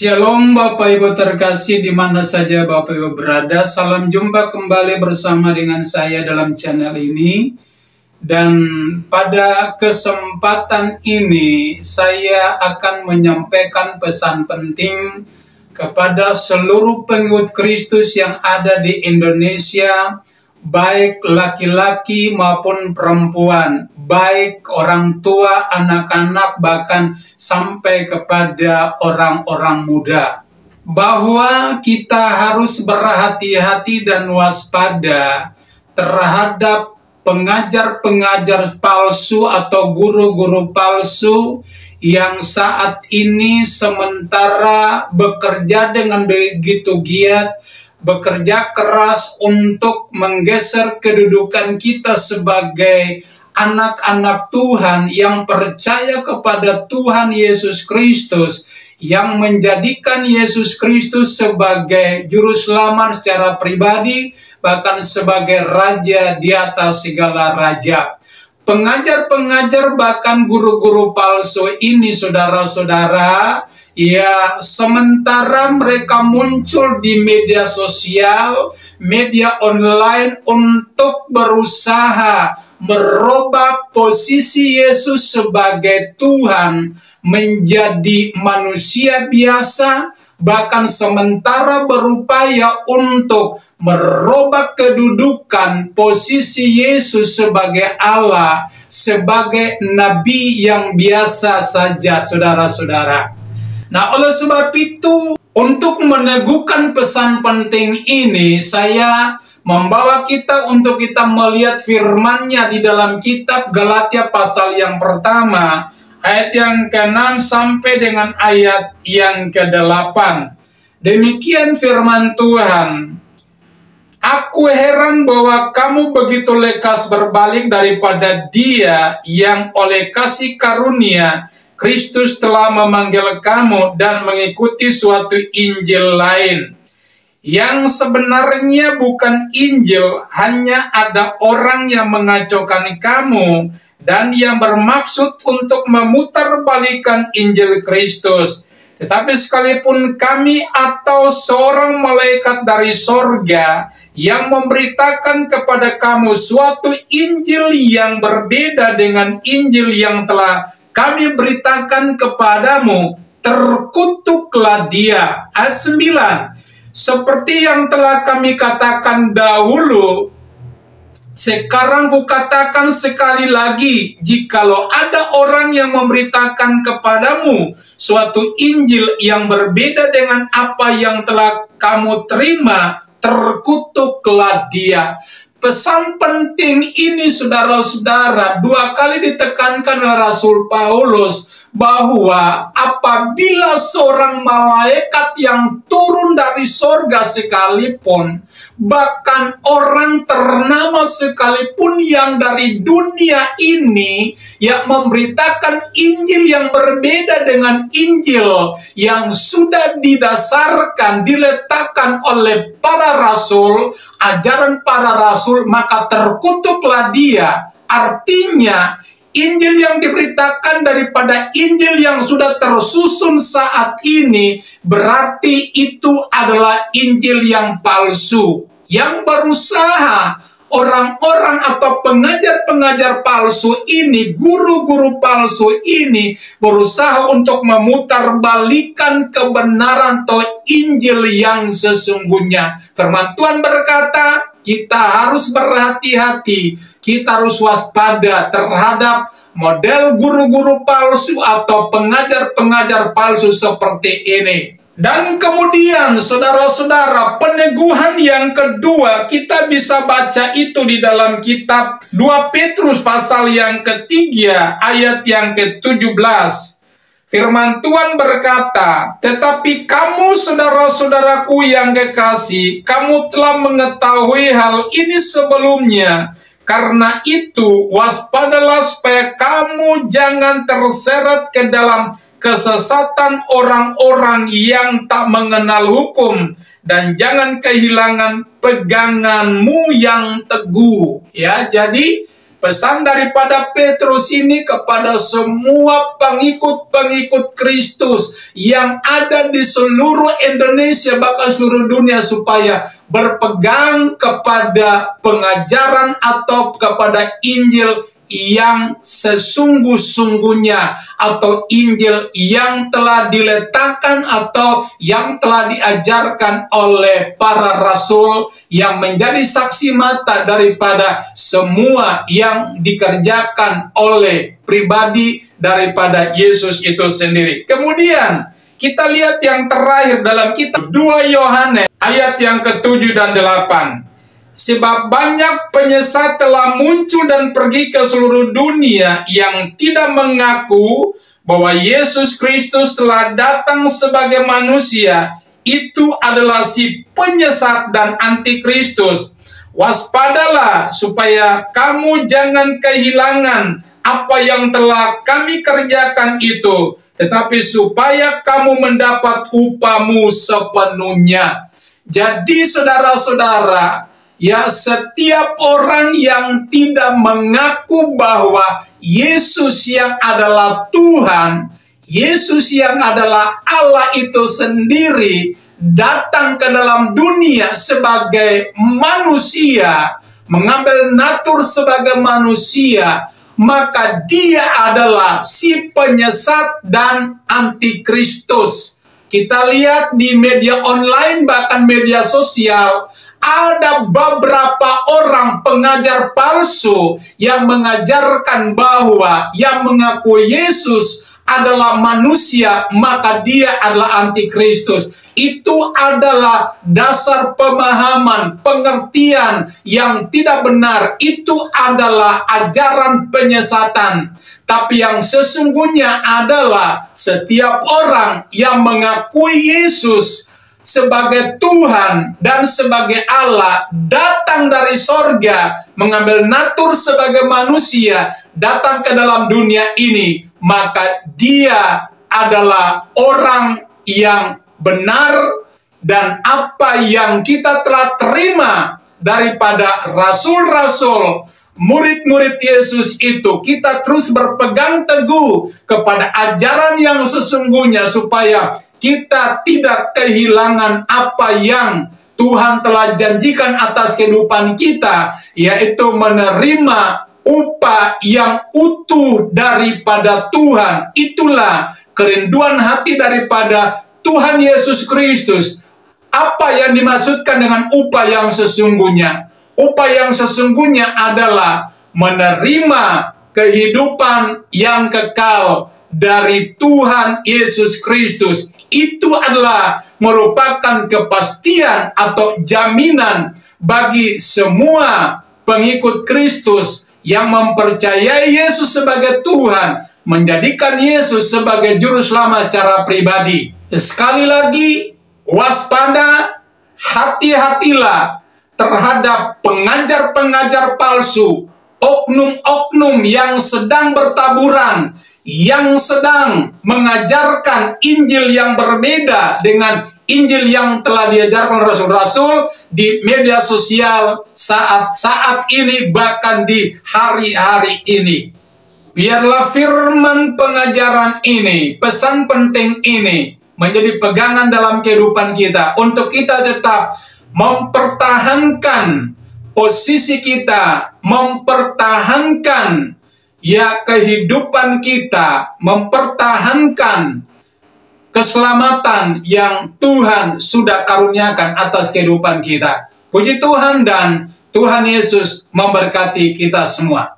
Shalom Bapak Ibu terkasih di mana saja Bapak Ibu berada. Salam jumpa kembali bersama dengan saya dalam channel ini. Dan pada kesempatan ini saya akan menyampaikan pesan penting kepada seluruh pengikut Kristus yang ada di Indonesia, baik laki-laki maupun perempuan, baik orang tua, anak-anak, bahkan sampai kepada orang-orang muda. Bahwa kita harus berhati-hati dan waspada terhadap pengajar-pengajar palsu atau guru-guru palsu yang saat ini sementara bekerja dengan begitu giat, bekerja keras untuk menggeser kedudukan kita sebagai anak-anak Tuhan yang percaya kepada Tuhan Yesus Kristus, yang menjadikan Yesus Kristus sebagai juru selamat secara pribadi, bahkan sebagai raja di atas segala raja. Pengajar-pengajar bahkan guru-guru palsu ini, saudara-saudara, ya, sementara mereka muncul di media sosial, media online untuk berusaha merubah posisi Yesus sebagai Tuhan menjadi manusia biasa, bahkan sementara berupaya untuk merubah kedudukan posisi Yesus sebagai Allah, sebagai nabi yang biasa saja, saudara-saudara. Nah, oleh sebab itu, untuk meneguhkan pesan penting ini, saya membawa kita untuk kita melihat firman-Nya di dalam kitab Galatia pasal yang pertama, ayat yang ke-6 sampai dengan ayat yang ke-8. Demikian firman Tuhan. Aku heran bahwa kamu begitu lekas berbalik daripada Dia yang oleh kasih karunia Kristus telah memanggil kamu dan mengikuti suatu Injil lain, yang sebenarnya bukan Injil, hanya ada orang yang mengacaukan kamu dan yang bermaksud untuk memutarbalikkan Injil Kristus. Tetapi sekalipun kami atau seorang malaikat dari sorga yang memberitakan kepada kamu suatu Injil yang berbeda dengan Injil yang telah kami beritakan kepadamu, terkutuklah dia. Ayat 9. Seperti yang telah kami katakan dahulu, sekarang kukatakan sekali lagi, jikalau ada orang yang memberitakan kepadamu suatu Injil yang berbeda dengan apa yang telah kamu terima, terkutuklah dia. Pesan penting ini, saudara-saudara, dua kali ditekankan oleh Rasul Paulus, bahwa apabila seorang malaikat yang turun dari sorga sekalipun, bahkan orang ternama sekalipun yang dari dunia ini, yang memberitakan Injil yang berbeda dengan Injil yang sudah didasarkan, diletakkan oleh para rasul, ajaran para rasul, maka terkutuklah dia. Artinya, Injil yang diberitakan daripada Injil yang sudah tersusun saat ini, berarti itu adalah Injil yang palsu, yang berusaha orang-orang atau pengajar-pengajar palsu ini, guru-guru palsu ini, berusaha untuk memutarbalikkan kebenaran atau Injil yang sesungguhnya. Firman Tuhan berkata, kita harus berhati-hati, kita harus waspada terhadap model guru-guru palsu atau pengajar-pengajar palsu seperti ini. Dan kemudian, saudara-saudara, peneguhan yang kedua, kita bisa baca itu di dalam kitab 2 Petrus pasal yang ketiga, ayat yang ke-17. Firman Tuhan berkata, tetapi kamu, saudara-saudaraku yang kekasih, kamu telah mengetahui hal ini sebelumnya. Karena itu, waspadalah supaya kamu jangan terseret ke dalam kesesatan orang-orang yang tak mengenal hukum, dan jangan kehilangan peganganmu yang teguh. Ya, jadi Pesan daripada Petrus ini kepada semua pengikut-pengikut Kristus yang ada di seluruh Indonesia, bahkan seluruh dunia, supaya berpegang kepada pengajaran atau kepada Injil yang sesungguh-sungguhnya, atau Injil yang telah diletakkan atau yang telah diajarkan oleh para rasul yang menjadi saksi mata daripada semua yang dikerjakan oleh pribadi daripada Yesus itu sendiri. Kemudian kita lihat yang terakhir dalam kitab 2 Yohanes ayat yang ke-7 dan 8. Sebab banyak penyesat telah muncul dan pergi ke seluruh dunia yang tidak mengaku bahwa Yesus Kristus telah datang sebagai manusia. Itu adalah si penyesat dan antikristus. Waspadalah supaya kamu jangan kehilangan apa yang telah kami kerjakan itu, tetapi supaya kamu mendapat upahmu sepenuhnya. Jadi saudara-saudara, ya, setiap orang yang tidak mengaku bahwa Yesus yang adalah Tuhan, Yesus yang adalah Allah itu sendiri, datang ke dalam dunia sebagai manusia, mengambil natur sebagai manusia, maka dia adalah si penyesat dan antikristus. Kita lihat di media online, bahkan media sosial, ada beberapa orang pengajar palsu yang mengajarkan bahwa yang mengaku Yesus adalah manusia, maka dia adalah antikristus. Itu adalah dasar pemahaman, pengertian yang tidak benar. Itu adalah ajaran penyesatan. Tapi yang sesungguhnya adalah setiap orang yang mengakui Yesus sebagai Tuhan dan sebagai Allah, datang dari sorga, mengambil natur sebagai manusia, datang ke dalam dunia ini, maka dia adalah orang yang benar. Dan apa yang kita telah terima daripada rasul-rasul, murid-murid Yesus itu, kita terus berpegang teguh kepada ajaran yang sesungguhnya, supaya kita tidak kehilangan apa yang Tuhan telah janjikan atas kehidupan kita, yaitu menerima upah yang utuh daripada Tuhan. Itulah kerinduan hati daripada Tuhan Yesus Kristus. Apa yang dimaksudkan dengan upah yang sesungguhnya? Upah yang sesungguhnya adalah menerima kehidupan yang kekal dari Tuhan Yesus Kristus. Itu adalah merupakan kepastian atau jaminan bagi semua pengikut Kristus yang mempercayai Yesus sebagai Tuhan, menjadikan Yesus sebagai juru selamat secara pribadi. Sekali lagi, waspada, hati-hatilah terhadap pengajar-pengajar palsu, oknum-oknum yang sedang bertaburan, yang sedang mengajarkan Injil yang berbeda dengan Injil yang telah diajarkan rasul-rasul di media sosial saat-saat ini, bahkan di hari-hari ini. Biarlah firman pengajaran ini, pesan penting ini, menjadi pegangan dalam kehidupan kita, untuk kita tetap mempertahankan posisi kita, mempertahankan kehidupan kita, mempertahankan keselamatan yang Tuhan sudah karuniakan atas kehidupan kita. Puji Tuhan, dan Tuhan Yesus memberkati kita semua.